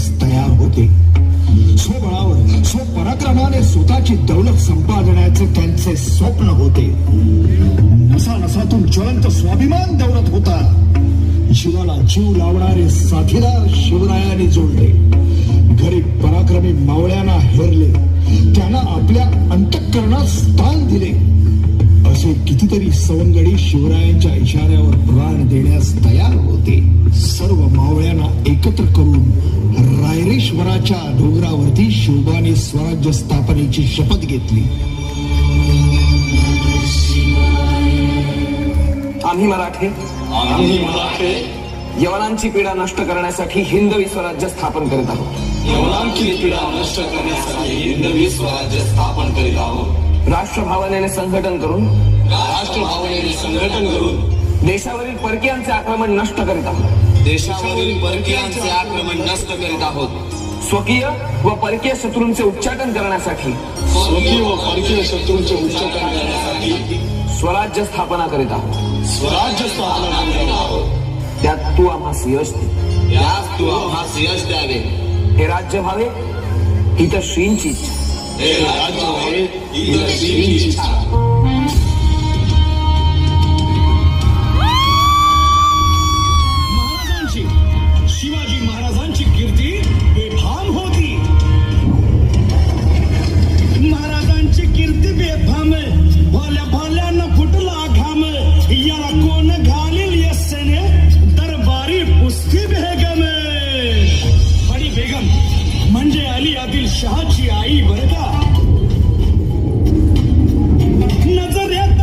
देण्यास तयार होते. स्वबळावर स्वपराक्रमाने स्वतःची दौलत संपादण्याचे त्यांचे स्वप्न होते. नसानसातून ज्वलंत स्वाभिमान दौलत होता. जीवाला जीव लावणारे साथीदार शिवरायांनी जोडले. गरीब पराक्रमी मावळ्यांना हेरले. त्यांना आपल्या अंतःकरणात स्थान दिले. असे कितीतरी सवंगडी शिवरायांच्या इशाऱ्यावर प्राण देण्यास तयार होते. सर्व मावळ्यांना एकत्र करून रायरेश्वराच्या डोंगरावरती शिवबाने स्वराज्य स्थापनेची शपथ घेतली. आम्ही मराठे यवनांची पीडा नष्ट करण्यासाठी हिंदवी स्वराज्य स्थापन करीत आहोत. यवनांची पीडा नष्ट करण्यासाठी हिंदवी स्वराज्य स्थापन करीत आहोत. राष्ट्रभावनेने संघटन करून देशावरील परकीयांचे आक्रमण नष्ट करीत आहोत. देशावरील परकीयांचे आक्रमण नष्ट करीत आहोत. स्वकीय व परकीय शत्रूंचे उच्चाटन करण्यासाठी स्वराज्य स्थापना करीत आहोत. त्यात तू आम्हास यश द्यावे. हे राज्य व्हावे ही तर श्रींची इच्छा. शिवाजी महाराजांची कीर्ती बेफाम होती. महाराजांची कीर्ती बेफाम, भल्या भल्यानं फुटला घाम. याला कोण घालील यस्सेने दरबारी पुस्ती बेगम. बडी बेगम म्हणजे अली आदिल शहाची आई बरं का. नजरेत